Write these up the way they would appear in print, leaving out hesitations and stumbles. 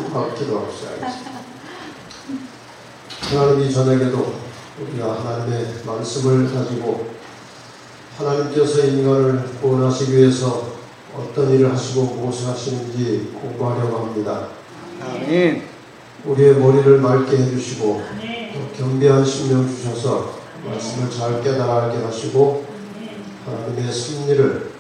기도하고 시작하겠습니다. 하나님, 이 저녁에도 우리가 하나님의 말씀을 가지고 하나님께서 인간을 구원하시기 위해서 어떤 일을 하시고 무엇을 하시는지 공부하려고 합니다. 아멘. 우리의 머리를 맑게 해주시고 또 겸비한 심령 주셔서 말씀을 잘 깨달아 알게 하시고 하나님의 섭리를,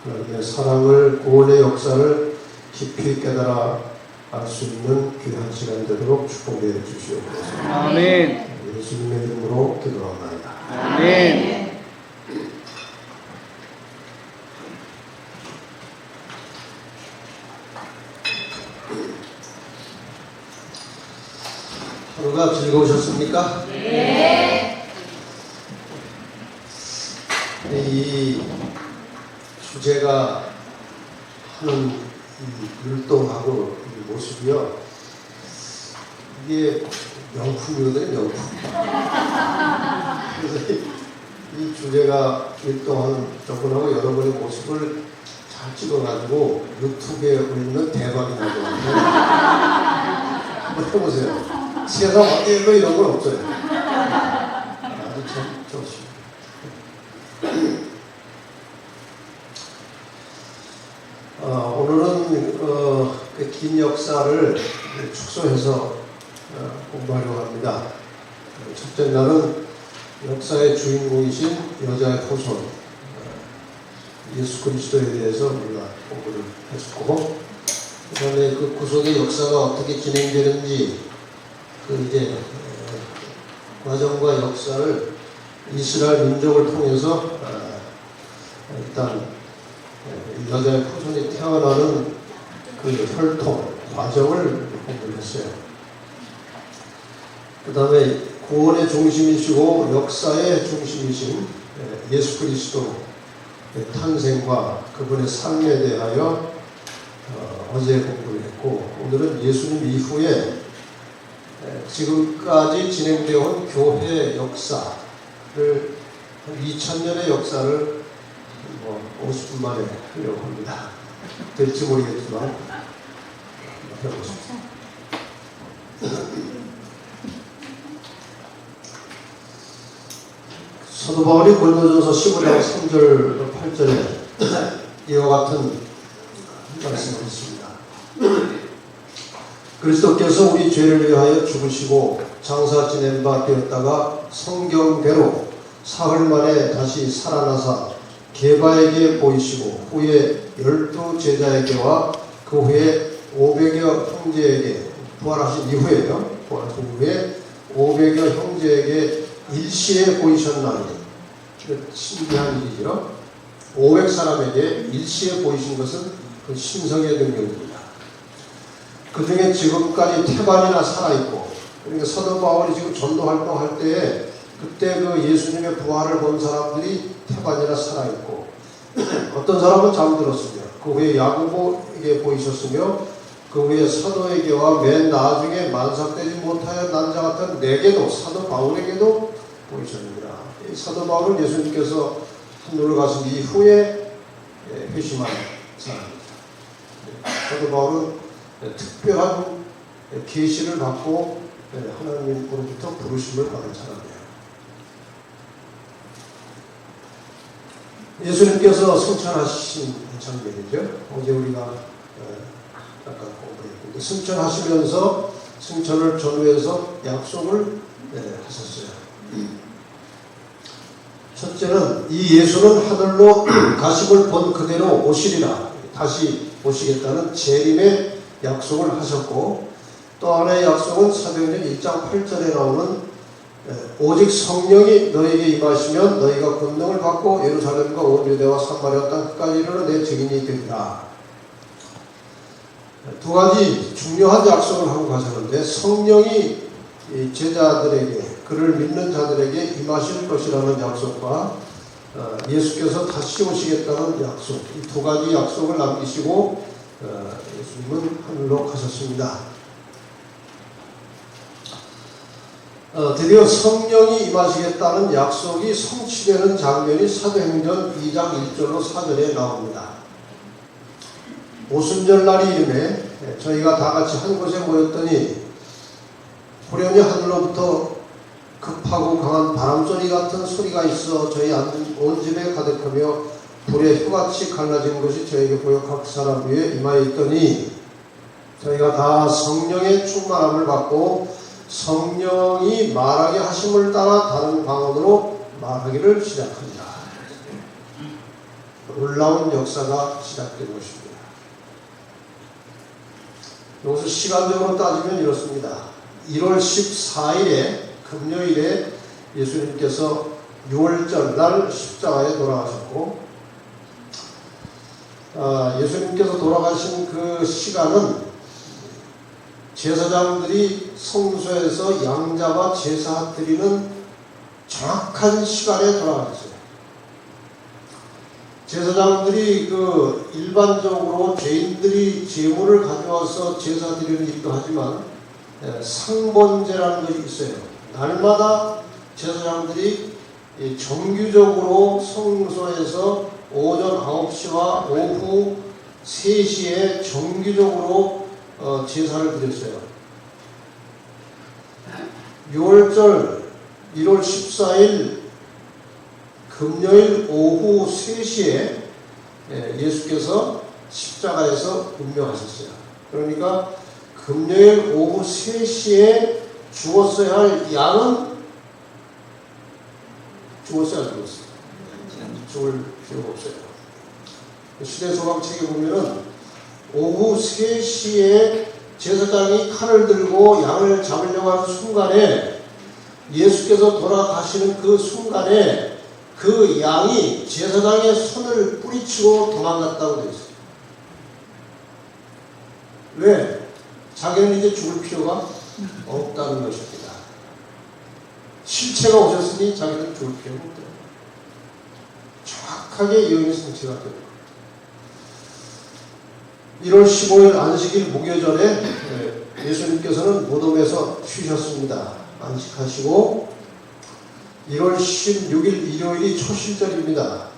하나님의 사랑을, 구원의 역사를 깊이 깨달아 알 수 있는 귀한 시간 되도록 축복해 주시옵소서. 아멘. 예수님의 이름으로 기도합니다. 아멘. 하루가 즐거우셨습니까? 네. 이 주제가 하는 이 율동하고 이 모습이요, 이게 명품이거든요, 명품. 그래서 이 주제가 율동하는 저분하고 여러분의 모습을 잘 찍어가지고 유튜브에 올리면 대박이 날 것 같아요. 한번 해보세요. 세상 어디에도 이런 건 없어요. 아주 참 좋습니다. 오늘은 그 긴 역사를 축소해서 공부하려고 합니다. 첫째 날은 역사의 주인공이신 여자의 후손 예수 그리스도에 대해서 우리가 공부를 했고, 그 다음에 그 구속의 역사가 어떻게 진행되는지 그 이제 과정과 역사를 이스라엘 민족을 통해서 일단 여자의 후손이 태어나는 그 혈통 과정을 공부를 했어요. 그 다음에 구원의 중심이시고 역사의 중심이신 예수 그리스도의 탄생과 그분의 삶에 대하여 어제 공부를 했고, 오늘은 예수님 이후에 지금까지 진행되어 온 교회 역사를, 2000년의 역사를 50분 만에 하려고 합니다. 될지 모르겠지만 해보겠습니다. 사도 바울이 고린도전서 15장 3절 8절에 이와 같은 말씀을 했습니다. 그리스도께서 우리 죄를 위하여 죽으시고 장사 지낸 바 되었다가 성경대로 사흘 만에 다시 살아나사 게바에게 보이시고 후에 12 제자에게와 그 후에 500여 형제에게, 부활하신 이후에요, 부활하신 이후에 500여 형제에게 일시에 보이셨나니, 신기한 일이죠. 500사람에게 일시에 보이신 것은 그 신성의 능력입니다. 그 중에 지금까지 태반이나 살아있고, 그러니까 사도 바울이 지금 전도 활동할 때에 그때 그 예수님의 부활을 본 사람들이 태반이나 살아있고, 어떤 사람은 잠들었으며, 그 후에 야고보에게 보이셨으며, 그 후에 사도에게와 맨 나중에 만삭되지 못하여 난 자 같은 내게도, 사도 바울에게도 보이셨습니다. 사도 바울은 예수님께서 하늘로 가신 이후에 회심한 사람입니다. 사도 바울은 특별한 계시를 받고 하나님으로부터 부르심을 받은 사람이에요. 예수님께서 승천하신 장면이죠. 어제 우리가 잠깐 공부했는데, 승천하시면서 승천을 전후해서 약속을 하셨어요. 첫째는 이 예수는 하늘로 가심을 본 그대로 오시리라, 다시 오시겠다는 재림의 약속을 하셨고, 또 하나의 약속은 사도행전 1장 8절에 나오는 오직 성령이 너에게 임하시면 너희가 권능을 받고 예루살렘과 온 유대와 사마리아 땅까지 이르러 내 증인이 되리라. 두 가지 중요한 약속을 하고 가셨는데, 성령이 제자들에게, 그를 믿는 자들에게 임하실 것이라는 약속과 예수께서 다시 오시겠다는 약속, 이 두 가지 약속을 남기시고 예수님은 하늘로 가셨습니다. 드디어 성령이 임하시겠다는 약속이 성취되는 장면이 사도행전 2장 1절로 4절에 나옵니다. 오순절날이 이름에 저희가 다 같이 한 곳에 모였더니 호련히 하늘로부터 급하고 강한 바람소리 같은 소리가 있어 저희 앉은 온 집에 가득하며 불의 혀같이 갈라진 것이 저에게 보여 각 사람 위에 임하여 있더니 저희가 다 성령의 충만함을 받고 성령이 말하게 하심을 따라 다른 방언으로 말하기를 시작합니다. 놀라운 역사가 시작된 것입니다. 여기서 시간적으로 따지면 이렇습니다. 1월 14일에 금요일에 예수님께서 6월절 날 십자가에 돌아가셨고 예수님께서 돌아가신 그 시간은 제사장들이 성소에서 양잡아 제사 드리는 정확한 시간에 돌아가셨어요. 제사장들이 일반적으로 죄인들이 제물을 가져와서 제사 드리는 일도 하지만 상번제라는 것이 있어요. 날마다 제사장들이 정규적으로 성소에서 오전 9시와 오후 3시에 정규적으로 제사를 드렸어요. 6월절 1월 14일 금요일 오후 3시에 예수께서 십자가에서 운명하셨어요. 그러니까 금요일 오후 3시에 죽었어야 할 양은 죽었어야 안 죽었어요. 죽을 필요가 없어요. 시대소방책에 보면은 오후 3시에 제사장이 칼을 들고 양을 잡으려고 하는 순간에 예수께서 돌아가시는 그 순간에 그 양이 제사장의 손을 뿌리치고 도망갔다고 되어 있어요. 왜? 자기는 이제 죽을 필요가 없다는 것입니다. 실체가 오셨으니 자기는 죽을 필요가 없다. 정확하게 여인의 성취가 됩니다. 1월 15일 안식일 무교전에 예수님께서는 무덤에서 쉬셨습니다. 안식하시고 1월 16일 일요일이 초실절입니다.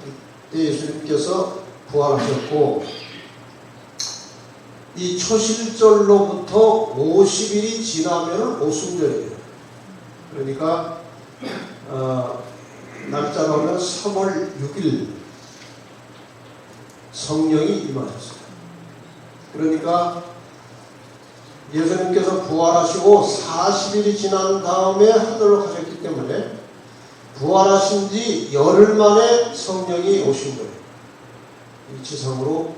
이때 예수님께서 부활하셨고 이 초실절로부터 50일이 지나면 오순절이에요. 그러니까 날짜로 하면 3월 6일 성령이 임하셨어요. 그러니까 예수님께서 부활하시고 40일이 지난 다음에 하늘로 가셨기 때문에 부활하신 지 열흘 만에 성령이 오신 거예요. 이 지상으로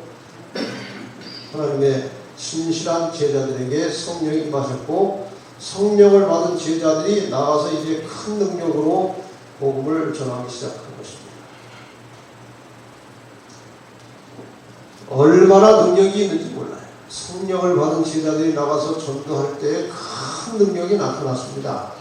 하나님의 신실한 제자들에게 성령이 임하셨고 성령을 받은 제자들이 나가서 이제 큰 능력으로 복음을 전하기 시작한 것입니다. 얼마나 능력이 있는지 몰라요. 성령을 받은 제자들이 나가서 전도할 때 큰 능력이 나타났습니다.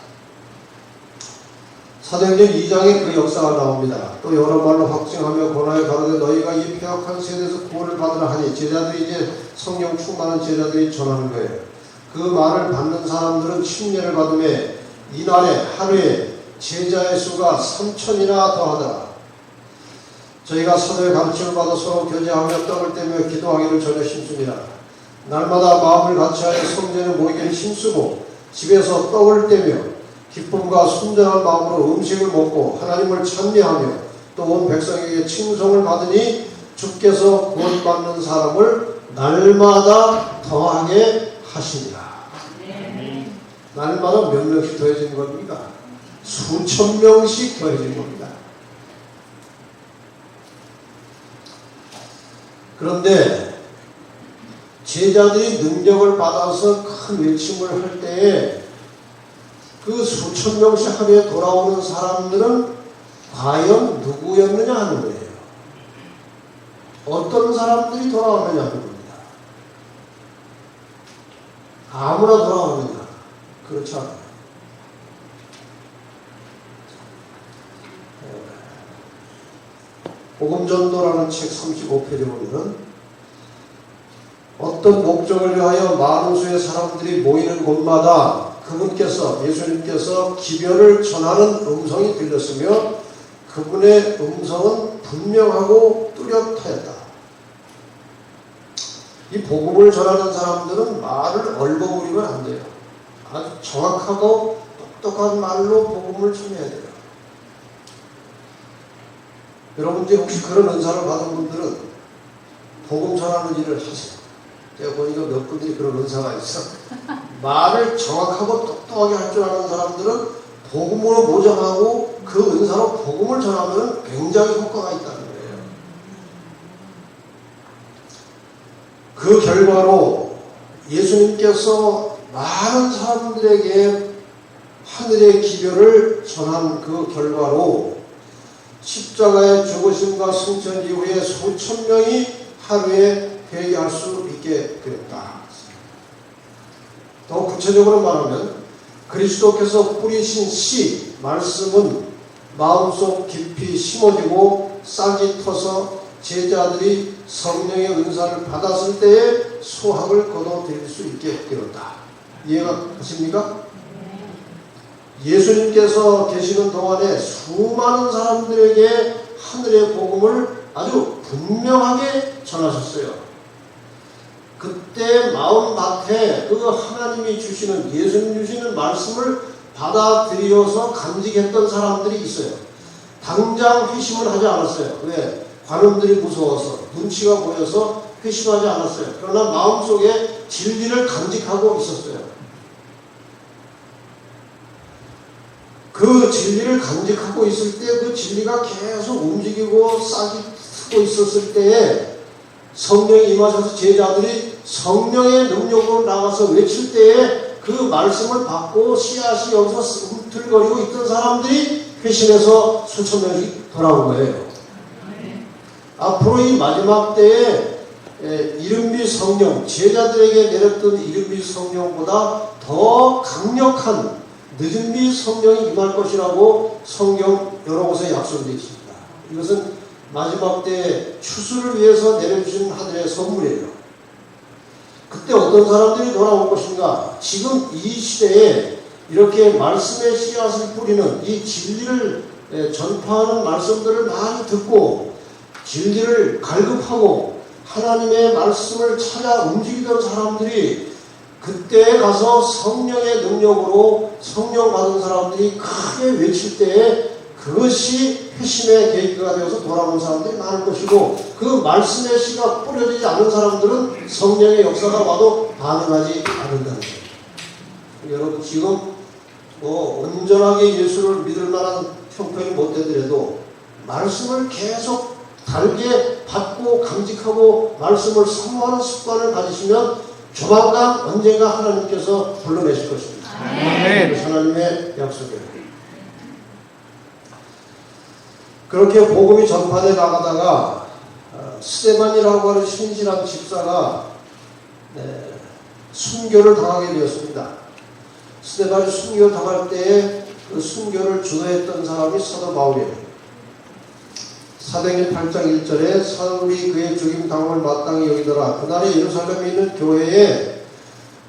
사도행전 2장에 그 역사가 나옵니다. 또 여러 말로 확증하며 권하여 가로되 너희가 이 폐역한 세대에서 구원을 받으라 하니 제자들이 이제 성령 충만한 제자들이 전하는 거예요. 그 말을 받는 사람들은 침례를 받으며 이날에 하루에 제자의 수가 3,000이나 더하더라. 저희가 사도의 가르침을 받아 서로 교제하며 떡을 떼며 기도하기를 전혀 힘쓰니라. 날마다 마음을 같이하여 성전에 모이기를 힘쓰고 집에서 떡을 떼며 기쁨과 순전한 마음으로 음식을 먹고 하나님을 찬미하며 또 온 백성에게 칭송을 받으니 주께서 구원받는 사람을 날마다 더하게 하시니라. 날마다 몇 명씩 더해지는 겁니까? 수천 명씩 더해지는 겁니다. 그런데 제자들이 능력을 받아서 큰 외침을 할 때에 그 수천 명씩 하루에 돌아오는 사람들은 과연 누구였느냐 하는 거예요. 어떤 사람들이 돌아오느냐 하는 겁니다. 아무나 돌아오느냐? 그렇지 않아요. 복음전도라는 책 35페이지에 보면은 어떤 목적을 위하여 많은 수의 사람들이 모이는 곳마다 그분께서 예수님께서 기별을 전하는 음성이 들렸으며 그분의 음성은 분명하고 뚜렷하였다. 이 복음을 전하는 사람들은 말을 얼버무리면 안 돼요. 아주 정확하고 똑똑한 말로 복음을 전해야 돼요. 여러분 중에 혹시 그런 은사를 받은 분들은 복음 전하는 일을 하세요. 제가 보니까 몇 분들이 그런 은사가 있어. 말을 정확하고 똑똑하게 할 줄 아는 사람들은 복음으로 모정하고 그 은사로 복음을 전하면 굉장히 효과가 있다는 거예요. 그 결과로 예수님께서 많은 사람들에게 하늘의 기별을 전한 그 결과로 십자가의 죽으심과 승천 이후에 수천 명이 하루에 회개할 수 있게 되었다. 더 구체적으로 말하면 그리스도께서 뿌리신 씨, 말씀은 마음속 깊이 심어지고 싹이 터서 제자들이 성령의 은사를 받았을 때에 수확을 거둬들일 수 있게 되었다. 이해가 가십니까? 예수님께서 계시는 동안에 수많은 사람들에게 하늘의 복음을 아주 분명하게 전하셨어요. 그때 마음밭에 그 하나님이 주시는, 예수님 주시는 말씀을 받아들여서 간직했던 사람들이 있어요. 당장 회심을 하지 않았어요. 왜? 관원들이 무서워서, 눈치가 보여서 회심하지 않았어요. 그러나 마음속에 진리를 간직하고 있었어요. 그 진리를 간직하고 있을 때 그 진리가 계속 움직이고 싹이 트고 있었을 때에 성령이 임하셔서 제자들이 성령의 능력으로 나가서 외칠 때에 그 말씀을 받고 씨앗이 여기서 움틀거리고 있던 사람들이 회심해서 수천 명씩 돌아온 거예요. 앞으로 이 마지막 때에 이른비 성령, 제자들에게 내렸던 이른비 성령보다 더 강력한 늦은비 성령이 임할 것이라고 성경 여러 곳에 약속되어 있습니다. 이것은 마지막 때 추수를 위해서 내려주신 하늘의 선물이에요. 그때 어떤 사람들이 돌아올 것인가? 지금 이 시대에 이렇게 말씀의 씨앗을 뿌리는, 이 진리를 전파하는 말씀들을 많이 듣고 진리를 갈급하고 하나님의 말씀을 찾아 움직이던 사람들이 그때에 가서 성령의 능력으로 성령 받은 사람들이 크게 외칠 때에 그것이 회심의 계기가 되어서 돌아오는 사람들이 많을 것이고, 그 말씀의 씨가 뿌려지지 않은 사람들은 성령의 역사가 와도 반응하지 않는다는 거예요. 여러분 지금 온전하게 예수를 믿을 만한 형편이 못 되더라도 말씀을 계속 달게 받고 감직하고 말씀을 사모하는 습관을 가지시면 조만간 언젠가 하나님께서 불러내실 것입니다. 아멘. 하나님의 약속이에요. 그렇게 복음이 전파돼 나가다가 스데반이라고 하는 신실한 집사가 순교를 당하게 되었습니다. 스데반이 순교를 당할 때에 그 순교를 주도했던 사람이 사도 바울이에요. 사도행전 8장 1절에 사울이 그의 죽임 당함을 마땅히 여기더라. 그날에 예루살렘에 있는 교회에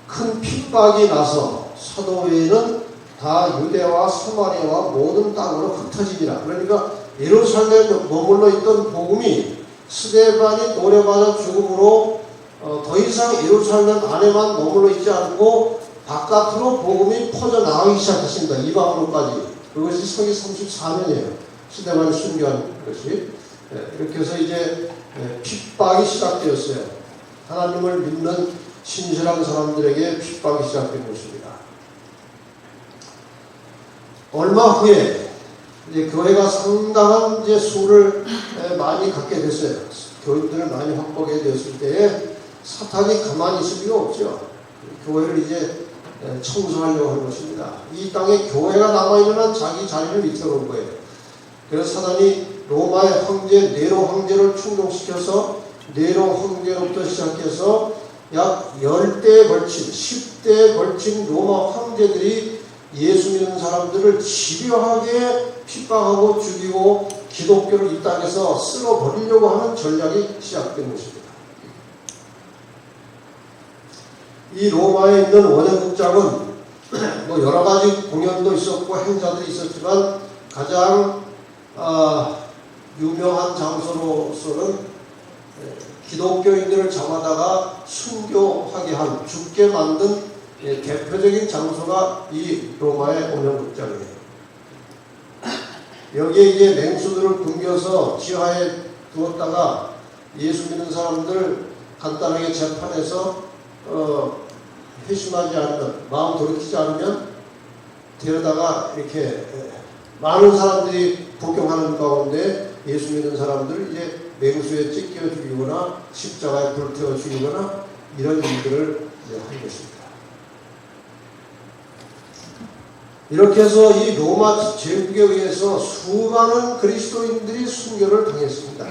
큰 핍박이 나서 사도 외에는 다 유대와 사마리아와 모든 땅으로 흩어지니라. 그러니까 예루살렘에 머물러 있던 복음이 스데반이 노려받아 죽음으로 더 이상 예루살렘 안에만 머물러 있지 않고 바깥으로 복음이 퍼져나가기 시작했습니다. 이방으로까지. 그것이 서기 34년이에요. 스데반이 순교한 것이. 이렇게 해서 이제 핍박이 시작되었어요. 하나님을 믿는 신실한 사람들에게 핍박이 시작된 것입니다. 얼마 후에 이제 교회가 상당한 이제 수를 많이 갖게 됐어요. 교인들을 많이 확보하게 되었을 때에 사탄이 가만히 있을 리가 없죠. 교회를 이제 청소하려고 하는 것입니다. 이 땅에 교회가 남아있는 한 자기 자리를 이끌어온 거예요. 그래서 사단이 로마의 황제 네로 황제를 충동시켜서 네로 황제로부터 시작해서 약 10대에 걸친 10대에 걸친 로마 황제들이 예수 믿는 사람들을 집요하게 핍박하고 죽이고 기독교를 이 땅에서 쓸어버리려고 하는 전략이 시작된 것입니다. 이 로마에 있는 원형극장은 여러 가지 공연도 있었고 행사들이 있었지만 가장 유명한 장소로서는 기독교인들을 잡아다가 순교하게 한, 죽게 만든 대표적인 장소가 이 로마의 온영극장이에요. 여기에 이제 맹수들을 굶겨서 지하에 두었다가 예수 믿는 사람들 간단하게 재판해서 회심하지 않으면, 마음 돌이키지 않으면 데려다가 이렇게 많은 사람들이 복용하는 가운데 예수 믿는 사람들 이제 맹수에 찢겨 죽이거나 십자가에 불태워 죽이거나 이런 일들을 한 것입니다. 이렇게 해서 이 로마 제국에 의해서 수많은 그리스도인들이 순교를 당했습니다.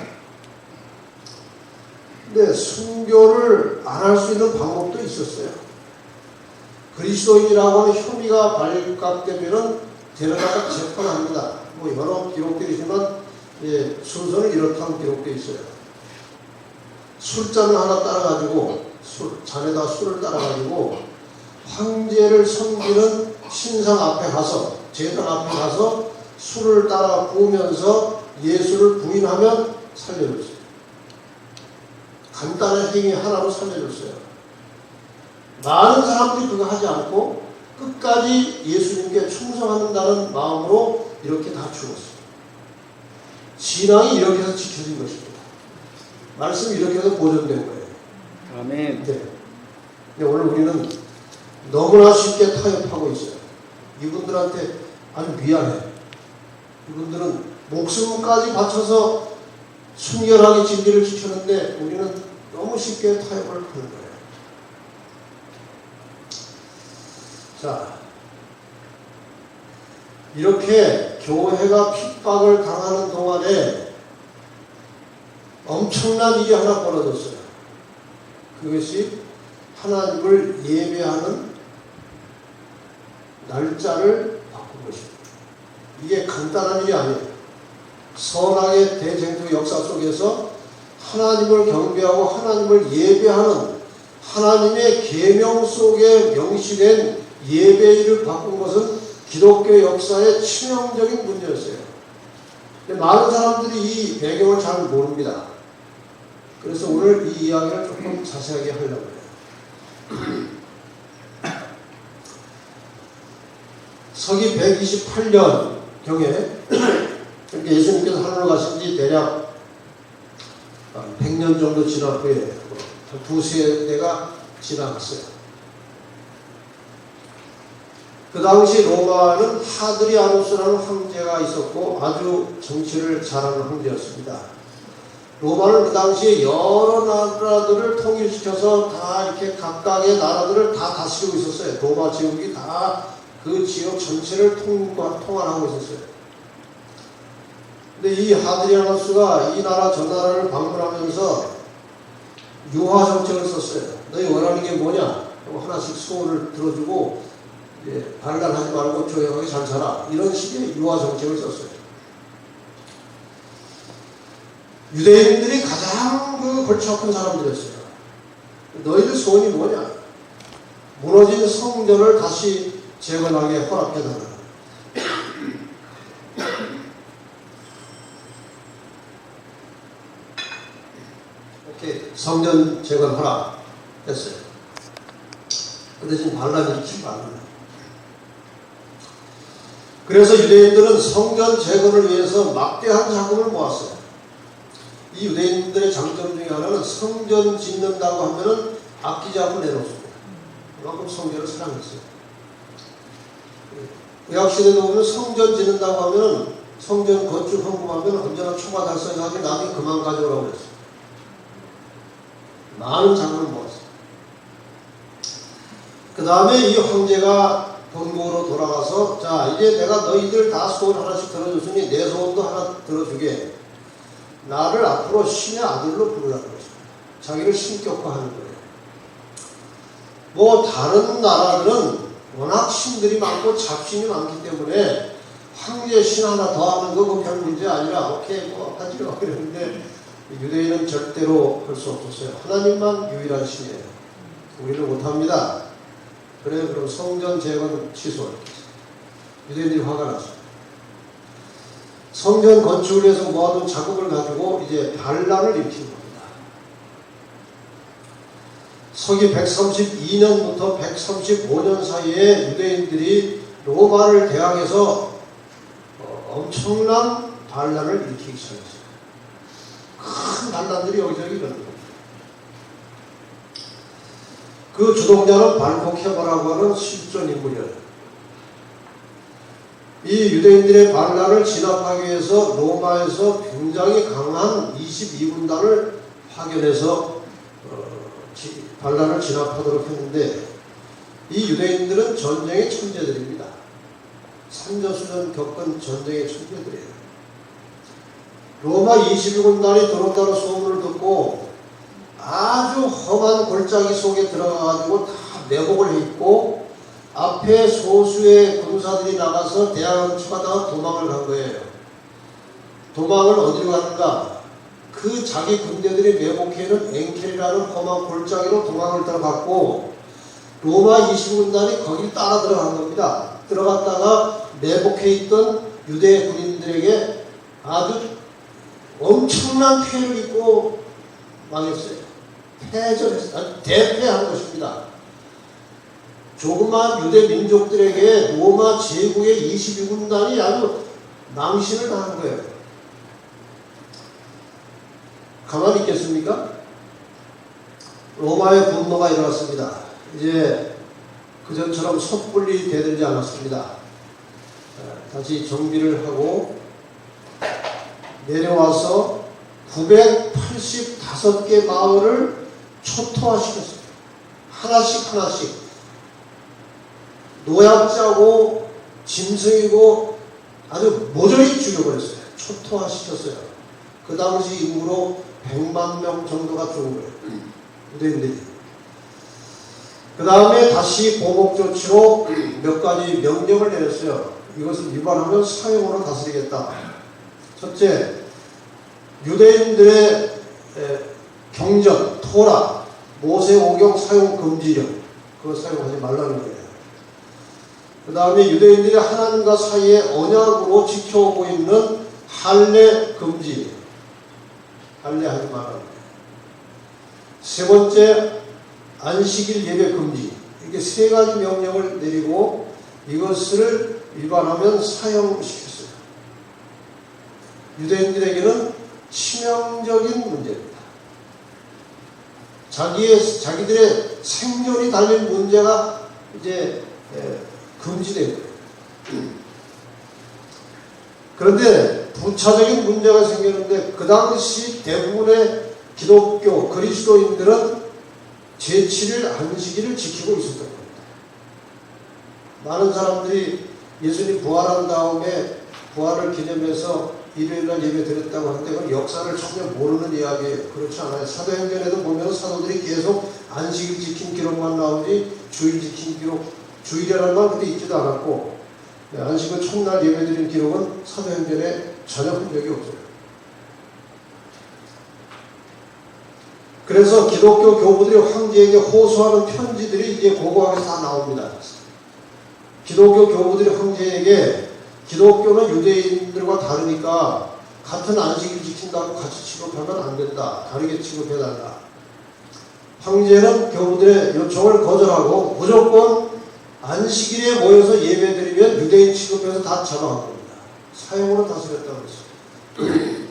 근데 순교를 안 할 수 있는 방법도 있었어요. 그리스도인이라고 하는 혐의가 발각되면 데려다가 재판합니다. 뭐 여러 기록들이 있지만 순서는 이렇다고 기록되어 있어요. 술잔을 하나 따라가지고 잔에다 술을 따라가지고 황제를 섬기는 신상 앞에 가서, 제단 앞에 가서 술을 따라 부으면서 예수를 부인하면 살려줬어요. 간단한 행위 하나로 살려줬어요. 많은 사람들이 그거 하지 않고 끝까지 예수님께 충성한다는 마음으로 이렇게 다 죽었어요. 신앙이 이렇게 해서 지켜진 것입니다. 말씀이 이렇게 해서 보존된 거예요. 아멘. 네. 근데 오늘 우리는 너무나 쉽게 타협하고 있어요. 이분들한테 아주 미안해. 이분들은 목숨까지 바쳐서 순결하게 진리를 지켰는데 우리는 너무 쉽게 타협을 하는 거예요. 자, 이렇게 교회가 핍박을 당하는 동안에 엄청난 일이 하나 벌어졌어요. 그것이 하나님을 예배하는 날짜를 바꾼 것입니다. 이게 간단한 일이 아니에요. 선악의 대쟁투 역사 속에서 하나님을 경배하고 하나님을 예배하는 하나님의 계명 속에 명시된 예배일을 바꾼 것은 기독교 역사의 치명적인 문제였어요. 근데 많은 사람들이 이 배경을 잘 모릅니다. 그래서 오늘 이 이야기를 조금 자세하게 하려고 해요. 서기 128년경에 예수님께서 하늘로 가신 지 대략 100년 정도 지난 후에 두세 대가 지나갔어요. 그 당시 로마는 하드리아누스라는 황제가 있었고 아주 정치를 잘하는 황제였습니다. 로마는 그 당시에 여러 나라들을 통일시켜서 다 이렇게 각각의 나라들을 다 다스리고 있었어요. 로마 제국이 다 그 지역 전체를 통할하고 있었어요. 근데 이 하드리아누스가 이 나라 저 나라를 방문하면서 유화 정책을 썼어요. 너희 원하는 게 뭐냐? 하고 하나씩 소원을 들어주고 반란하지 말고 조용하게 잘 살아. 이런 식의 유화 정책을 썼어요. 유대인들이 가장 골치 아픈 사람들이었어요. 너희들 소원이 뭐냐? 무너진 성전을 다시 재건하게 허락해달라. 이렇게 성전 재건하라 했어요. 그 대신 반란 일으키지 말라. 그래서 유대인들은 성전 재건을 위해서 막대한 자금을 모았어요. 이 유대인들의 장점 중에 하나는 성전 짓는다고 하면은 아끼지 않고 내놓습니다. 그만큼 성전을 사랑했어요. 구약시대도 보면 성전 짓는다고 하면 성전 건축 헌금하면 언제나 초과 달성하게 나중에 그만 가져오라고 그랬어요. 많은 자금을 모았어요. 그 다음에 이 황제가 본국으로 돌아가서 자 이제 내가 너희들 다 소원 하나씩 들어줬으니 내 소원도 하나 들어주게. 나를 앞으로 신의 아들로 부르라는 것입니다. 자기를 신격화하는 거예요. 뭐 다른 나라들은 워낙 신들이 많고 잡신이 많기 때문에 황제 신 하나 더 하는 거 별 문제 아니라 오케이 뭐 하지요. 그랬는데 유대인은 절대로 할 수 없었어요. 하나님만 유일한 신이에요. 우리는 못합니다. 그래 그럼 성전 재건 취소. 유대인들이 화가 났어요. 성전 건축을 위해서 모아둔 자금을 가지고 이제 반란을 일으킨 겁니다. 서기 132년부터 135년 사이에 유대인들이 로마를 대항해서 엄청난 반란을 일으키기 시작했어요. 큰 반란들이 여기저기 일어난 겁니다. 그 주동자는 발복해바라고 하는 실존 인물이에요. 이 유대인들의 반란을 진압하기 위해서 로마에서 굉장히 강한 22군단을 파견해서 반란을 진압하도록 했는데, 이 유대인들은 전쟁의 천재들입니다. 산전수전 겪은 전쟁의 천재들이에요. 로마 22군단이 들어온다는 소문을 듣고 아주 험한 골짜기 속에 들어가가지고 다 내복을 입고 앞에 소수의 군사들이 나가서 대항을 쳐가다가 도망을 간 거예요. 도망을 어디로 가는가? 그 자기 군대들이 매복해 있는 엥켈이라는 험한 골짜기로 도망을 들어갔고, 로마 20군단이 거기 따라 들어간 겁니다. 들어갔다가 매복해 있던 유대 군인들에게 아주 엄청난 피해를 입고 망했어요. 패전했어요. 대패한 것입니다. 조그마한 유대 민족들에게 로마 제국의 22군단이 아주 망신을 당한 거예요. 가만히 있겠습니까? 로마의 분노가 일어났습니다. 이제 그전처럼 섣불리 대들지 않았습니다. 다시 정비를 하고 내려와서 985개 마을을 초토화시켰어요. 하나씩 하나씩 노약자고 짐승이고 아주 모조리 죽여버렸어요. 초토화시켰어요. 그 당시 인구로 100만 명 정도가 죽은 거예요. 유대인들이. 그 다음에 다시 보복 조치로 몇 가지 명령을 내렸어요. 이것을 위반하면 사형으로 다스리겠다. 첫째, 유대인들의 경전, 토라, 모세오경 사용 금지령, 그거 사용하지 말라는 거예요. 그 다음에 유대인들이 하나님과 사이에 언약으로 지켜오고 있는 할례 금지, 할례하지 말라는 거예요. 세 번째, 안식일 예배 금지. 이렇게 세 가지 명령을 내리고 이것을 위반하면 사형시켰어요. 유대인들에게는 치명적인 문제입니다. 자기들의 생존이 달린 문제가 이제 금지된 거예요. 그런데 부차적인 문제가 생겼는데, 그 당시 대부분의 기독교 그리스도인들은 제7일 안식일을 지키고 있었던 겁니다. 많은 사람들이 예수님 부활한 다음에 부활을 기념해서 일요일날 예배 드렸다고 하는데 그건 역사를 전혀 모르는 이야기예요. 그렇지 않아요. 사도행전에도 보면 사도들이 계속 안식일 지킨 기록만 나오지 주일 지킨 기록, 주일이라는 말 그때 있지도 않았고, 안식일 첫날 예배 드린 기록은 사도행전에 전혀 본 적이 없어요. 그래서 기독교 교부들이 황제에게 호소하는 편지들이 이제 고고하게 다 나옵니다. 기독교 교부들이 황제에게 기독교는 유대인들과 다르니까 같은 안식일 지킨다고 같이 취급하면 안 된다. 다르게 취급해달라. 황제는 교부들의 요청을 거절하고 무조건 안식일에 모여서 예배드리면 유대인 취급해서 다 잡아간 겁니다. 사형으로 다스렸다고 했습니다.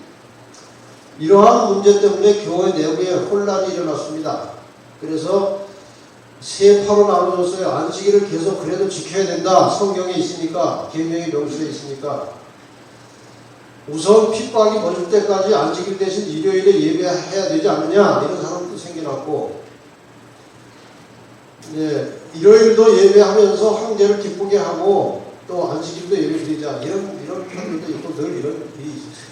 이러한 문제 때문에 교회 내부에 혼란이 일어났습니다. 그래서 세 파로 나눠졌어요. 안식일을 계속 그래도 지켜야 된다. 성경에 있으니까, 계명이 명시되어 있으니까. 우선 핍박이 멎을 때까지 안식일 대신 일요일에 예배해야 되지 않느냐, 이런 사람도 생겨났고, 이제 일요일도 예배하면서 황제를 기쁘게 하고 또 안식일도 예배드리자, 이런 편들도 있고 늘 이런 일이 있었어요.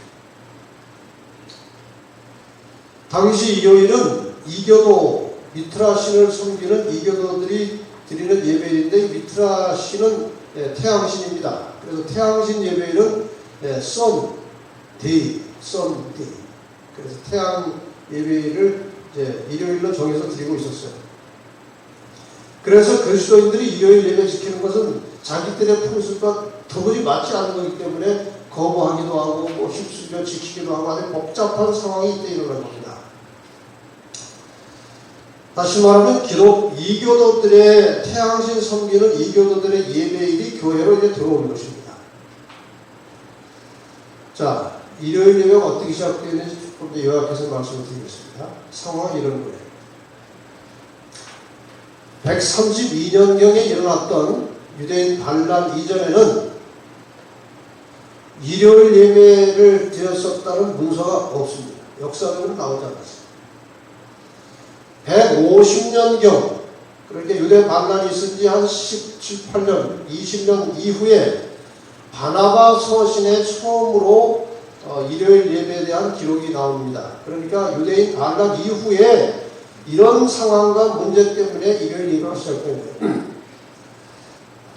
당시 일요일은 이교도, 미트라 신을 섬기는 이교도들이 드리는 예배인데, 미트라 신은 태양신입니다. 그래서 태양신 예배일은 썬데이. 그래서 태양 예배일을 이제 일요일로 정해서 드리고 있었어요. 그래서 그리스도인들이 일요일 예배 지키는 것은 자기들의 풍습과 도무지 맞지 않는 거기 때문에 거부하기도 하고 뭐 휩쓸려 지키기도 하고 아주 복잡한 상황이 이때 일어난 겁니다. 다시 말하면 이교도들의 태양신 섬기는 이교도들의 예배일이 교회로 이제 들어오는 것입니다. 자, 일요일 예배가 어떻게 시작되는지 조금 더 요약해서 말씀을 드리겠습니다. 상황은 이런 거예요. 132년경에 일어났던 유대인 반란 이전에는 일요일 예배를 드렸었다는 문서가 없습니다. 역사적으로 나오지 않았습니다. 150년경, 그러니까 유대 반란이 있은 지 한 17, 8년, 20년 이후에 바나바 서신에 처음으로 일요일 예배에 대한 기록이 나옵니다. 그러니까 유대인 반란 이후에 이런 상황과 문제 때문에 일요일 예배가 시작된 거예요.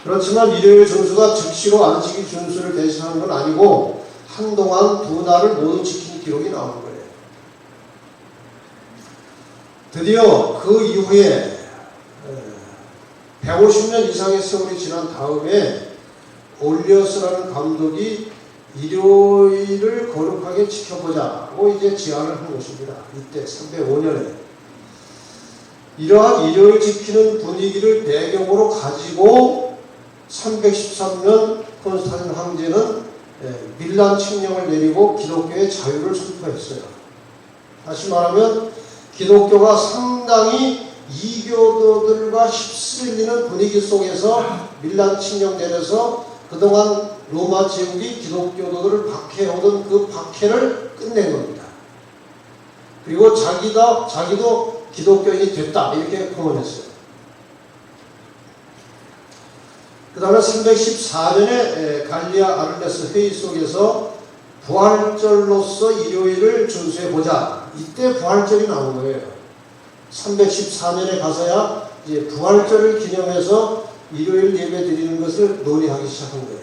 그렇지만 일요일 준수가 즉시로 안식일 준수를 대신하는 건 아니고 한동안 두 날을 모두 지킨 기록이 나오는 거예요. 드디어 그 이후에 150년 이상의 세월이 지난 다음에 올리어스라는 감독이 일요일을 거룩하게 지켜보자고 이제 제안을 한 것입니다. 이때 305년에 이러한 일요일 지키는 분위기를 배경으로 가지고 313년 콘스탄틴 황제는 밀란 칙령을 내리고 기독교의 자유를 선포했어요. 다시 말하면 기독교가 상당히 이교도들과 휩쓸리는 분위기 속에서 밀란 칙령 내려서 그동안 로마 제국이 기독교도들을 박해오던 그 박해를 끝낸 겁니다. 그리고 자기도 기독교인이 됐다 이렇게 공언했어요. 그 다음에 314년에 갈리아 아를레스 회의 속에서 부활절로서 일요일을 준수해보자. 이때 부활절이 나온 거예요. 314년에 가서야 이제 부활절을 기념해서 일요일 예배 드리는 것을 논의하기 시작한 거예요.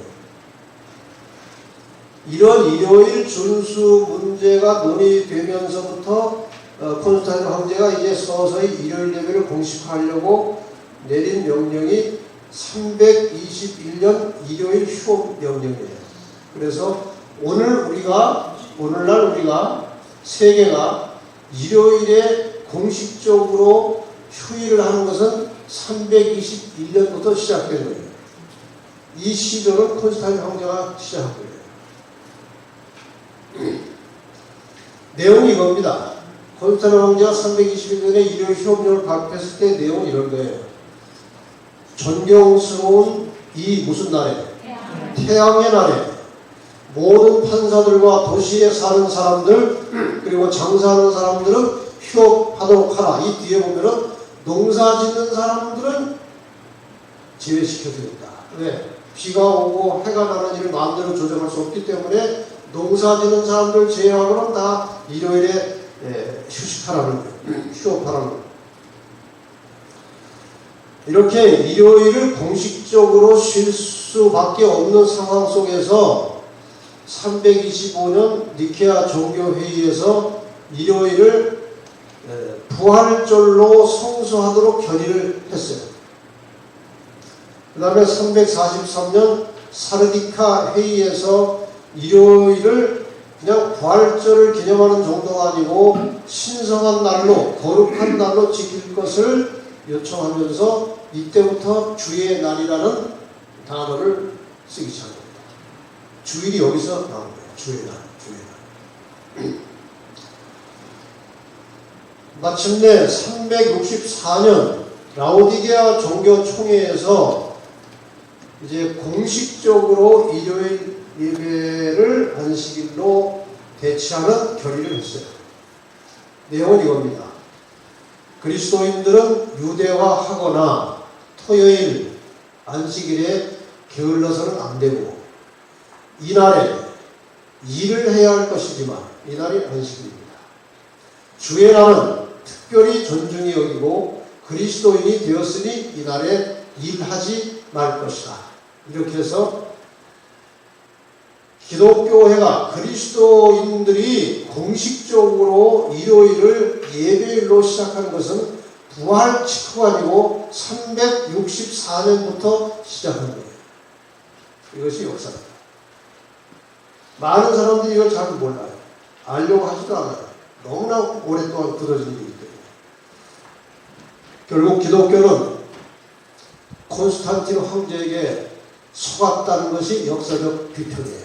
이런 일요일 준수 문제가 논의되면서부터 콘스탄틴 황제가 이제 서서히 일요일 예배를 공식화하려고 내린 명령이 321년 일요일 휴업 명령이에요. 그래서 오늘날 우리가 세계가 일요일에 공식적으로 휴일을 하는 것은 321년부터 시작된 거예요. 이 시도는 콘스탄틴 황제가 시작한 거예요. 내용이 이겁니다. 콘스탄틴 황제가 321년에 일요일 휴업령을 발표했을 때 내용은 이런 거예요. 존경스러운 이 무슨 날에? 태양의 날에 모든 판사들과 도시에 사는 사람들 그리고 장사하는 사람들은 휴업하도록 하라. 이 뒤에 보면은 농사 짓는 사람들은 제외시켜드린다. 왜? 비가 오고 해가 나는 일을 마음대로 조정할 수 없기 때문에 농사 짓는 사람들 제외하고는 다 일요일에 휴식하라는 거예요. 휴업하라는 거예요. 이렇게 일요일을 공식적으로 쉴 수밖에 없는 상황 속에서 325년 니케아 종교회의에서 일요일을 부활절로 성수하도록 결의를 했어요. 그 다음에 343년 사르디카 회의에서 일요일을 그냥 부활절을 기념하는 정도가 아니고 신성한 날로 거룩한 날로 지킬 것을 요청하면서 이때부터 주의 날이라는 단어를 쓰기 시작합니다. 주일이 여기서 나온 거예요. 주의 날. 마침내 364년 라오디게아 종교총회에서 이제 공식적으로 일요일 예배를 안식일로 대체하는 결의를 했어요. 내용은 이겁니다. 그리스도인들은 유대화하거나 토요일, 안식일에 게을러서는 안 되고 이날에 일을 해야 할 것이지만 이날이 안식일입니다. 주의 날은 특별히 존중히 여기고 그리스도인이 되었으니 이날에 일하지 말 것이다. 이렇게 해서 기독교회가 그리스도인들이 공식적으로 일요일을 예배일로 시작한 것은 부활 직후가 아니고 364년부터 시작한 거예요. 이것이 역사입니다. 많은 사람들이 이걸 잘 몰라요. 알려고 하지도 않아요. 너무나 오랫동안 들어진 일이기 때문에. 결국 기독교는 콘스탄틴 황제에게 속았다는 것이 역사적 비평이에요.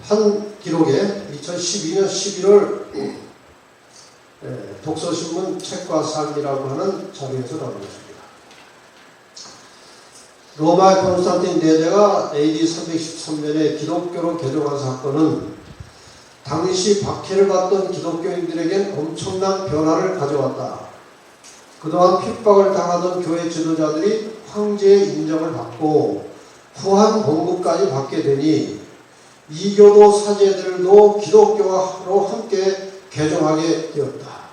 한 기록에 2012년 11월 독서신문 책과 삶이라고 하는 자료에서 나온 것입니다. 로마의 콘스탄틴 대제가 AD 313년에 기독교로 개종한 사건은 당시 박해를 받던 기독교인들에겐 엄청난 변화를 가져왔다. 그동안 핍박을 당하던 교회 지도자들이 황제의 인정을 받고 후한 봉급까지 받게 되니 이교도 사제들도 기독교로 함께 개종하게 되었다.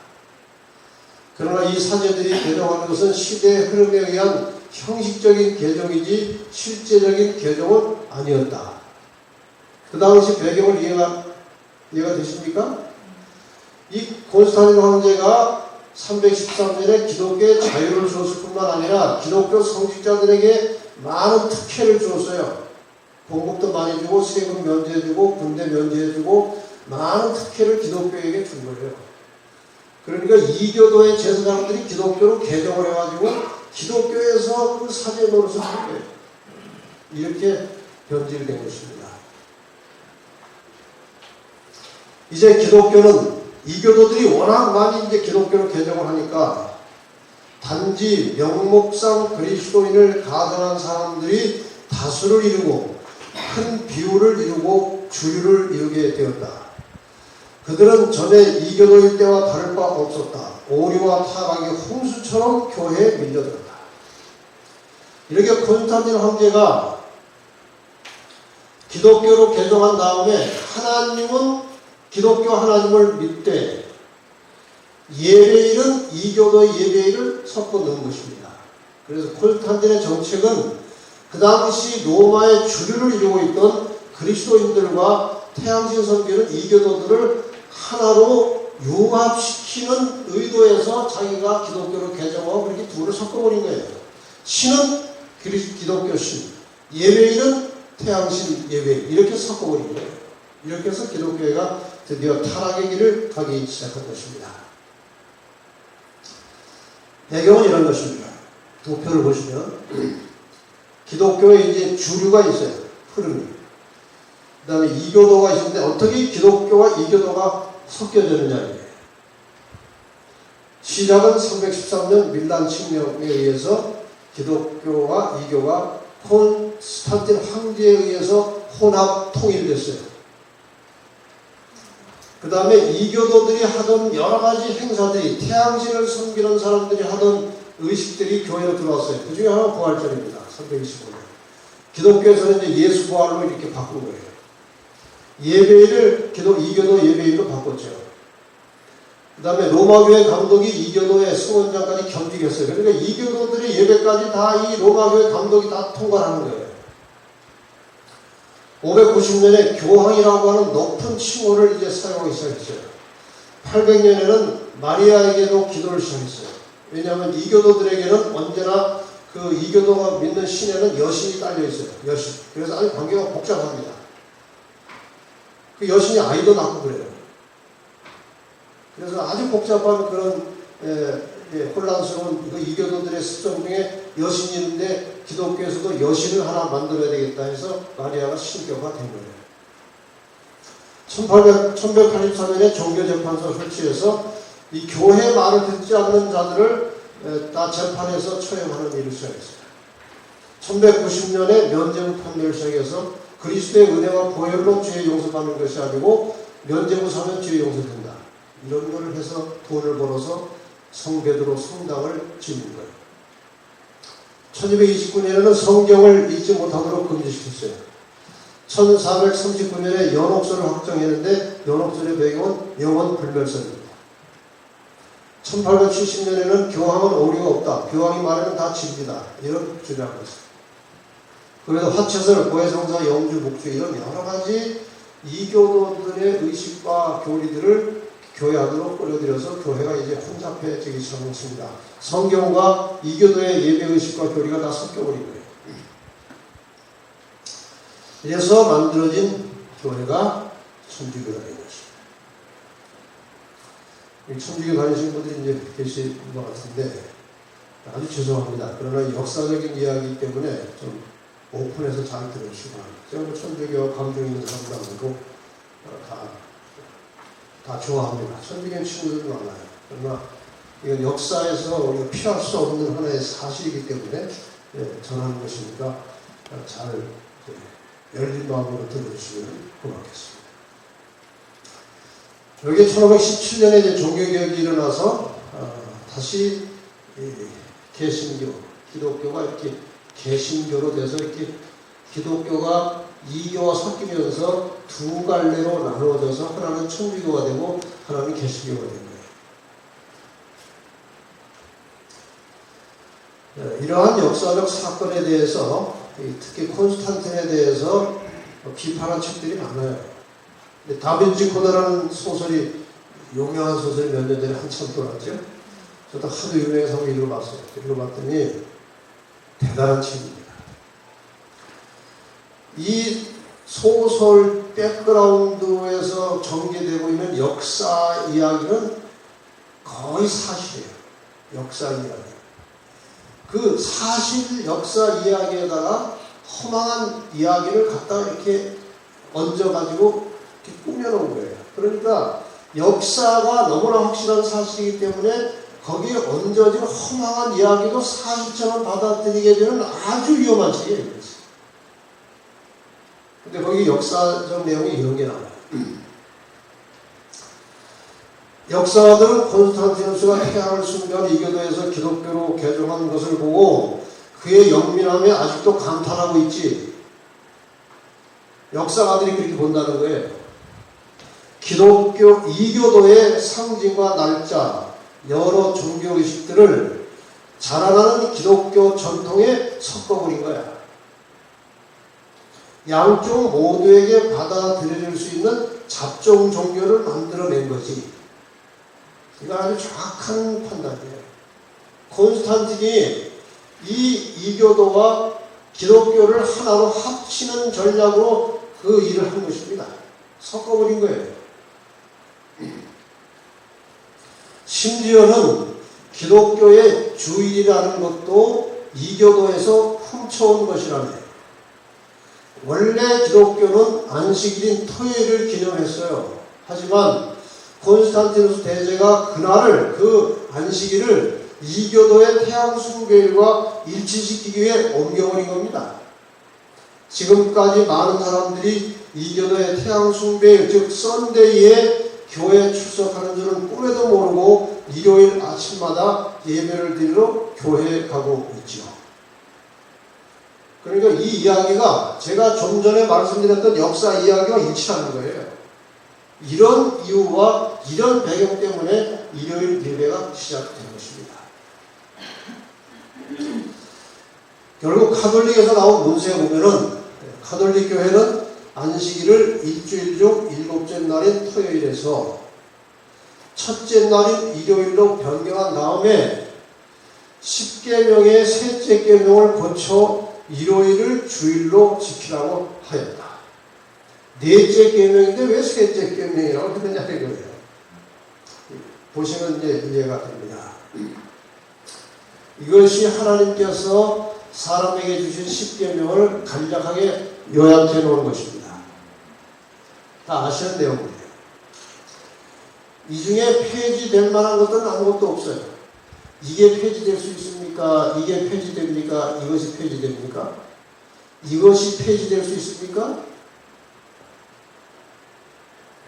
그러나 이 사제들이 개종하는 것은 시대의 흐름에 의한 형식적인 개종이지 실제적인 개종은 아니었다. 그 당시 배경을 이해가 되십니까? 이 콘스탄틴 황제가 313년에 기독교의 자유를 주었을 뿐만 아니라 기독교 성직자들에게 많은 특혜를 주었어요. 봉급도 많이 주고 세금 면제해주고 군대 면제해주고 많은 특혜를 기독교에게 준 거예요. 그러니까 이교도의 제사장들이 기독교로 개종을 해가지고 기독교에서 그 사제 노릇을 한 거예요. 이렇게 변질된 것입니다. 이제 기독교는 이교도들이 워낙 많이 이제 기독교로 개종을 하니까 단지 명목상 그리스도인을 가정한 사람들이 다수를 이루고 큰 비율을 이루고 주류를 이루게 되었다. 그들은 전에 이교도일 때와 다를 바 없었다. 오류와 타락이 홍수처럼 교회에 밀려들었다. 이렇게 콘스탄틴 황제가 기독교로 개종한 다음에 하나님은 기독교 하나님을 믿되 예배일은 이교도의 예배일을 섞어 넣은 것입니다. 그래서 콘스탄틴의 정책은 그 당시 로마의 주류를 이루고 있던 그리스도인들과 태양신 선교는 이교도들을 하나로 융합시키는 의도에서 자기가 기독교로 개종하고 그렇게 둘을 섞어버린 거예요. 신은 기독교 신, 예배일은 태양신 예배일 이렇게 섞어버린 거예요. 이렇게 해서 기독교회가 드디어 타락의 길을 가기 시작한 것입니다. 배경은 이런 것입니다. 도표를 보시면 기독교에 이제 주류가 있어요. 흐름이. 그 다음에 이교도가 있는데 어떻게 기독교와 이교도가 섞여지느냐. 시작은 313년 밀란 칙령에 의해서 기독교와 이교가 콘스탄틴 황제에 의해서 혼합 통일됐어요. 그 다음에 이교도들이 하던 여러 가지 행사들이 태양신을 섬기는 사람들이 하던 의식들이 교회로 들어왔어요. 그 중에 하나가 부활절입니다. 325년. 기독교에서는 이제 예수 부활로 이렇게 바꾼 거예요. 예배일을 이교도 예배일로 바꿨죠. 그 다음에 로마교회 감독이 이교도의 승원장까지 겸직했어요. 그러니까 이교도들의 예배까지 다 이 로마교회 감독이 다 통과하는 거예요. 590년에 교황이라고 하는 높은 칭호를 이제 사용하기 시작했어요. 800년에는 마리아에게도 기도를 시작했어요. 왜냐하면 이교도들에게는 언제나 그 이교도가 믿는 신에는 여신이 딸려 있어요. 여신. 그래서 아주 관계가 복잡합니다. 그 여신이 아이도 낳고 그래요. 그래서 아주 복잡한 그런 혼란스러운 그 이교도들의 습성 중에 여신이 있는데 기독교에서도 여신을 하나 만들어야 되겠다 해서 마리아가 신교가 된 거예요. 1184년에 종교재판소 설치해서 이 교회 말을 듣지 않는 자들을 다 재판에서 처형하는 일을 시작했어요. 1190년에 면죄부 판례를 시작해서 그리스도의 은혜와 보혈로 죄 용서받는 것이 아니고 면죄부 사면 죄 용서된다. 이런 거를 해서 돈을 벌어서 성베드로 성당을 짓는 거예요. 1229년에는 성경을 읽지 못하도록 금지시켰어요. 1439년에 연옥설을 확정했는데 연옥설의 배경은 영원 불멸설입니다. 1870년에는 교황은 오류가 없다. 교황이 말하면 다 진리다. 이런 주장을 했어요. 그래서 화채설, 고해성사, 영주, 목주 이런 여러 가지 이교도들의 의식과 교리들을 교회 안으로 끌어들여서 교회가 이제 혼잡해지기 시작했습니다. 성경과 이교도의 예배의식과 교리가 다 섞여버린 거예요. 이래서 만들어진 교회가 천주교가 된 것입니다. 천주교 다니시는 분들이 이제 계신 것 같은데 아주 죄송합니다. 그러나 역사적인 이야기 때문에 좀 오픈해서 잘 들으시기 바랍니다. 제가 뭐 천주교 감정 있는 사람도 아니고 다 좋아합니다. 천주교 친구들 많아요. 그러나 이건 역사에서 우리가 피할 수 없는 하나의 사실이기 때문에 전하는 것이니까 잘 열린 마음으로 들어주시면 고맙겠습니다. 여기 1517년에 이제 종교개혁이 일어나서 다시 개신교, 기독교가 이렇게 개신교로 돼서 이렇게 기독교가 이교와 섞이면서 두 갈래로 나누어져서 하나는 천주교가 되고 하나는 개신교가 된 거예요. 이러한 역사적 사건에 대해서 특히 콘스탄틴에 대해서 비판한 책들이 많아요. 다빈치 코드라는 소설이 유명한 소설이 몇 년 전에 한참 돌았죠. 저도 하도 유명해서 한번 읽어봤어요. 읽어봤더니 대단한 책입니다. 이 소설 백그라운드에서 전개되고 있는 역사 이야기는 거의 사실이에요. 역사 이야기. 그 사실 역사 이야기에다가 허망한 이야기를 갖다가 이렇게 얹어가지고 이렇게 꾸며놓은 거예요. 그러니까 역사가 너무나 확실한 사실이기 때문에 거기에 얹어진 허망한 이야기도 사실처럼 받아들이게 되는 아주 위험한 책이에요. 근데 거기 역사적 내용이 이런 게 나와요. 역사가들은 콘스탄티누스가 태양을 숭배한 이교도에서 기독교로 개종한 것을 보고 그의 영민함에 아직도 감탄하고 있지. 역사가들이 그렇게 본다는 거예요. 기독교 이교도의 상징과 날짜, 여러 종교의식들을 자라나는 기독교 전통에 섞어버린 거야. 양쪽 모두에게 받아들여질 수 있는 잡종 종교를 만들어낸 거지. 이건 아주 정확한 판단이에요. 콘스탄틴이 이 이교도와 기독교를 하나로 합치는 전략으로 그 일을 한 것입니다. 섞어버린 거예요. 심지어는 기독교의 주일이라는 것도 이교도에서 훔쳐온 것이라네요. 원래 기독교는 안식일인 토요일을 기념했어요. 하지만 콘스탄티누스 대제가 그날을, 그 안식일을 이교도의 태양 숭배일과 일치시키기 위해 옮겨버린 겁니다. 지금까지 많은 사람들이 이교도의 태양 숭배일, 즉 썬데이에 교회에 출석하는 줄은 꿈에도 모르고 일요일 아침마다 예배를 드리러 교회에 가고 있죠. 그러니까 이 이야기가 제가 좀 전에 말씀드렸던 역사 이야기와 일치하는 거예요. 이런 이유와 이런 배경 때문에 일요일 예배가 시작된 것입니다. 결국 카톨릭에서 나온 문서에 보면은 카톨릭 교회는 안식일을 일주일 중 7째 날인 토요일에서 첫째 날인 일요일로 변경한 다음에 10계명의 셋째 계명을 고쳐 일요일을 주일로 지키라고 하였다. 넷째 계명인데 왜 셋째 계명이라고 했느냐 이거예요. 보시면 이제 이해가 됩니다. 이것이 하나님께서 사람에게 주신 10계명을 간략하게 요약해 놓은 것입니다. 다 아시는 내용이에요. 이 중에 폐지될 만한 것은 아무것도 없어요. 이게 폐지될 수 있습니까? 이게 폐지됩니까? 이것이 폐지됩니까? 이것이 폐지될 수 있습니까?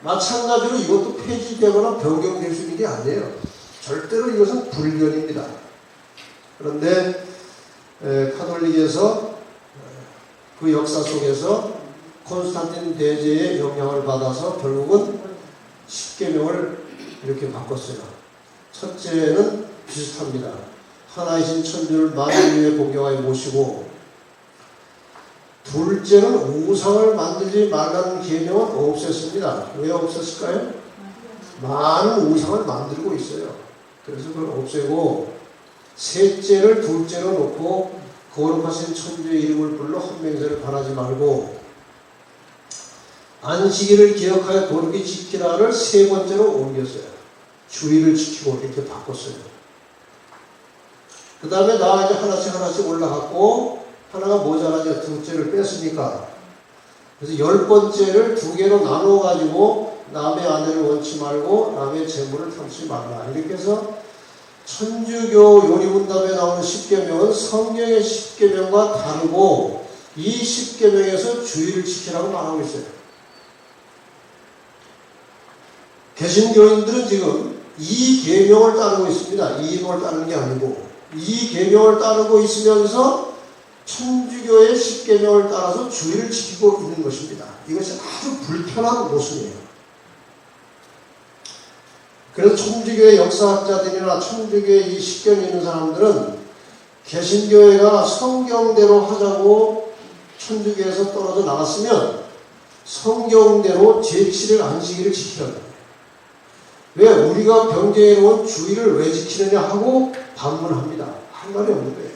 마찬가지로 이것도 폐지되거나 변경될 수 있는 게 아니에요. 절대로 이것은 불변입니다. 그런데 카톨릭에서 그 역사 속에서 콘스탄틴 대제의 영향을 받아서 결국은 10계명을 이렇게 바꿨어요. 첫째는 비슷합니다. 하나이신 천주를 만일 위해 공경하여 모시고, 둘째는 우상을 만들지 말라는 계명은 없앴습니다. 왜 없앴을까요? 많은 우상을 만들고 있어요. 그래서 그걸 없애고, 셋째를 둘째로 놓고 거룩하신 천주의 이름을 불러 한 명세를 바라지 말고, 안식일을 기억하여 거룩히 지키라를 세 번째로 옮겼어요. 주의를 지키고 이렇게 바꿨어요. 그 다음에 나 이제 하나씩 올라갔고 하나가 모자라니까 둘째를 뺐으니까 그래서 10번째를 2개로 나눠 가지고 남의 아내를 원치 말고 남의 재물을 탐지 말라. 이렇게 해서 천주교 요리문답에 나오는 10계명은 성경의 10계명과 다르고 이 10계명에서 주의를 지키라고 말하고 있어요. 개신교인들은 지금 이 계명을 따르고 있습니다. 이 계명을 따르는 게 아니고 이 계명을 따르고 있으면서 천주교의 10계명을 따라서 주의를 지키고 있는 것입니다. 이것이 아주 불편한 모습이에요. 그래서 천주교의 역사학자들이나 천주교의 이 식견이 있는 사람들은 개신교회가 성경대로 하자고 천주교에서 떨어져 나갔으면 성경대로 제7일 안식일을 지키라는 거예요. 왜? 우리가 경계에 놓은 주의를 왜 지키느냐 하고 반문합니다. 할 말이 없는 거예요.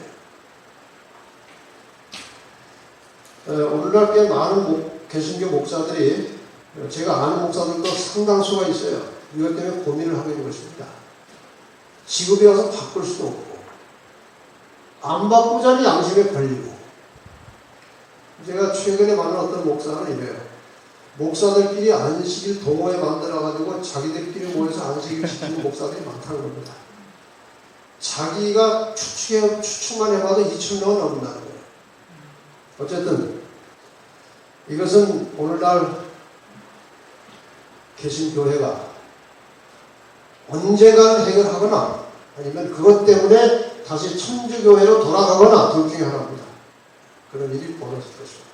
오늘날 꽤 많은 개신교 목사들이 제가 아는 목사들도 상당수가 있어요. 이것 때문에 고민을 하고 있는 것입니다. 직업에 와서 바꿀 수도 없고 안 바꾸자니 양심에 걸리고 제가 최근에 만난 어떤 목사는 이래요. 목사들끼리 안식일 동호회 만들어가지고 자기들끼리 모여서 안식일 지키는 목사들이 많다는 겁니다. 자기가 추측만 해봐도 2,000명은 넘는다는 거예요. 어쨌든 이것은 오늘날 개신교회가 언젠가는 해결하거나 아니면 그것 때문에 다시 천주교회로 돌아가거나 둘 중에 하나입니다. 그런 일이 벌어질 것입니다.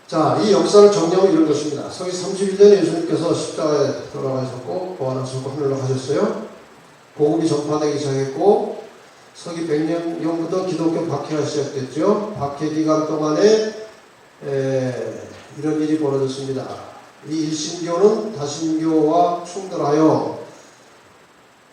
자, 이 역사를 정리하면 이런 것입니다. 서기 31년에 예수님께서 십자가에 돌아가셨고 부활하셨고 하늘로 가셨어요. 복음이 전파되기 시작했고 서기 100년부터 기독교 박해가 시작됐죠. 박해 기간 동안에 이런 일이 벌어졌습니다. 이 일신교는 다신교와 충돌하여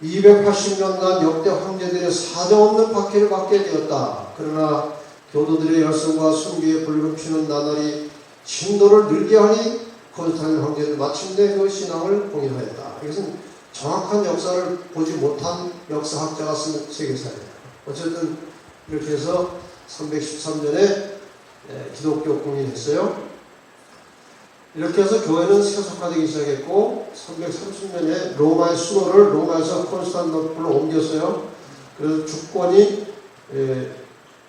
280년간 역대 황제들의 사정없는 박해를 받게 되었다. 그러나 교도들의 열성과 순교에 불을 피우는 나날이 신도를 늘게 하니 콘스탄틴 황제는 마침내 그 신앙을 공인하였다. 이것은 정확한 역사를 보지 못한 역사학자가 쓴 세계사예요. 어쨌든 이렇게 해서 313년에 기독교 공인했어요. 이렇게 해서 교회는 세속화되기 시작했고 330년에 로마의 수도를 로마에서 콘스탄티노플로 옮겼어요. 그래서 주권이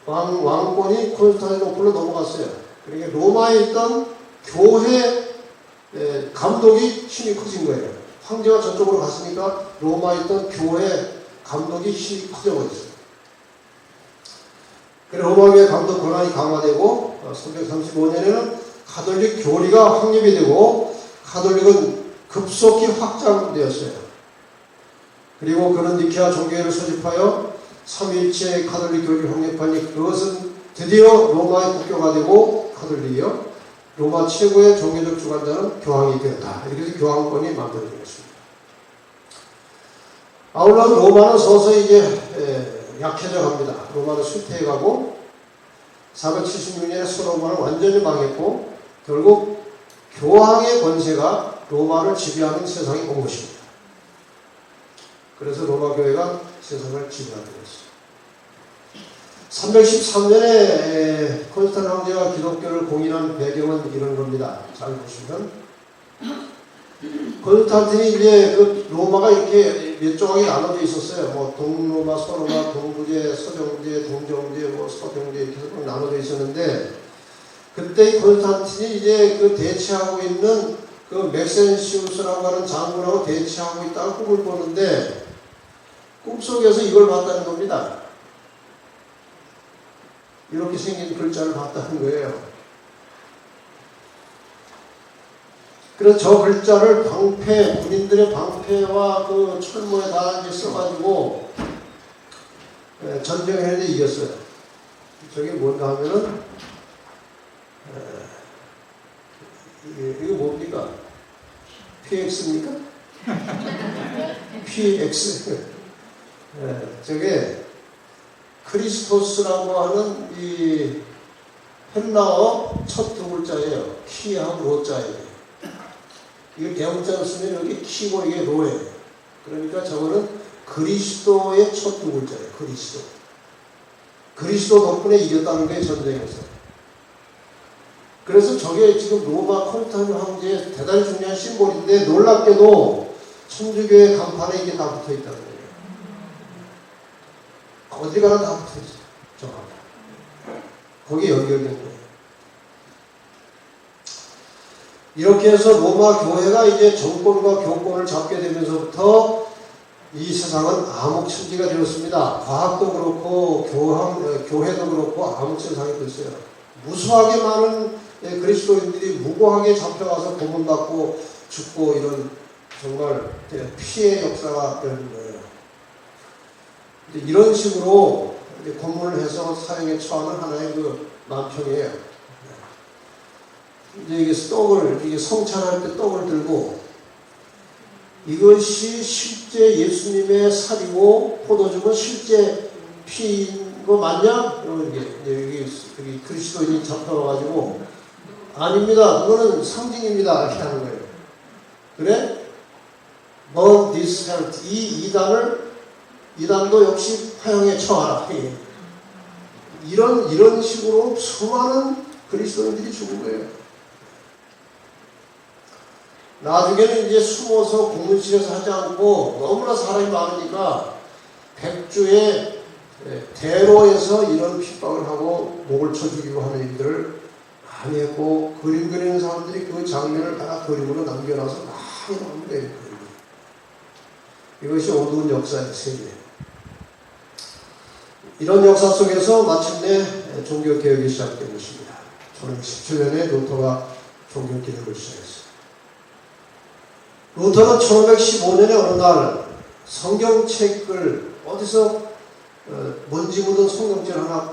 왕권이 콘스탄티노플로 넘어갔어요. 그러니까 로마에 있던 교회 감독이 힘이 커진 거예요. 황제가 저쪽으로 갔으니까 로마에 있던 교회 감독이 힘이 커져버렸어요. 그래서 로마교회 감독 권한이 강화되고 335년에는 가톨릭 교리가 확립이 되고 가톨릭은 급속히 확장되었어요. 그리고 그는 니케아 종교회를 소집하여 삼위일체 가톨릭 교리를 확립하니 그것은 드디어 로마의 국교가 되고 가톨릭이요. 로마 최고의 종교적 주관자는 교황이 되었다. 이렇게 해서 교황권이 만들어진 것입니다. 아울러 로마는 서서히 이제 약해져 갑니다. 로마는 쇠퇴해가고 476년에 서로마는 완전히 망했고 결국 교황의 권세가 로마를 지배하는 세상이 온 것입니다. 그래서 로마 교회가 세상을 지배하게 됐습니다. 313년에 콘스탄틴 황제가 기독교를 공인한 배경은 이런 겁니다. 잘 보시면 콘스탄틴이 이제 그 로마가 이렇게 몇 조각이 나눠져 있었어요. 뭐 동로마, 서로마, 동부제, 서정제, 동정제, 뭐 서정제 이렇게 해서 나눠져 있었는데 그때 콘스탄틴이 이제 그 대치하고 있는 그 맥센시우스라고 하는 장군하고 대치하고 있다가 꿈을 보는데 꿈속에서 이걸 봤다는 겁니다. 이렇게 생긴 글자를 봤다는 거예요. 그래서 저 글자를 방패, 군인들의 방패와 그 철모에 다 이제 써가지고 전쟁을 했는데 이겼어요. 저게 뭔가 하면은 이거 뭡니까? PX입니까? PX. 저게 크리스토스라고 하는 이 헬라어 첫 두 글자예요. 키하고 로자예요. 이거 대문자로 쓰면 여기 키고 이게 로예요. 그러니까 저거는 그리스도의 첫 두 글자예요. 그리스도. 그리스도 덕분에 이겼다는 거예요, 전쟁에서. 그래서 저게 지금 로마 콘스탄티누 황제의 대단히 중요한 심볼인데 놀랍게도 천주교의 간판에 이게 다 붙어 있다는 거예요. 어디 가나 다 붙어 있어요. 저거. 거기에 연결된 거예요. 이렇게 해서 로마 교회가 이제 정권과 교권을 잡게 되면서부터 이 세상은 암흑천지가 되었습니다. 과학도 그렇고 교회도 그렇고 암흑세상이 됐어요. 무수하게 많은 그리스도인들이 무고하게 잡혀가서 고문받고 죽고 이런 정말 피해 역사가 되는 거예요. 이런 식으로 고문을 해서 사형에 처하는 하나의 그 만평이에요. 이제 이게 성찬할 때 떡을 들고 이것이 실제 예수님의 살이고 포도주는 실제 피인 거 맞냐? 여기 그리스도인이 잡혀와가지고 아닙니다. 그거는 상징입니다. 이렇게 하는 거예요. 그래? Burn this health. 이 이단도 역시 화형에 처하라. 이런 식으로 수많은 그리스도인들이 죽은 거예요. 나중에는 이제 숨어서 고문실에서 하지 않고 너무나 사람이 많으니까 백주의 대로에서 이런 핍박을 하고 목을 쳐 죽이고 하는 일들을 많이 했고 그림 그리는 사람들이 그 장면을 다 그림으로 남겨놔서 많이 나오는 거예요. 이것이 어두운 역사의 세계예요. 이런 역사 속에서 마침내 종교개혁이 시작된 것입니다. 1517년에 루터가 종교개혁을 시작했어요. 루터는 1515년에 어느 날 성경책을 어디서 먼지 묻은 성경책 하나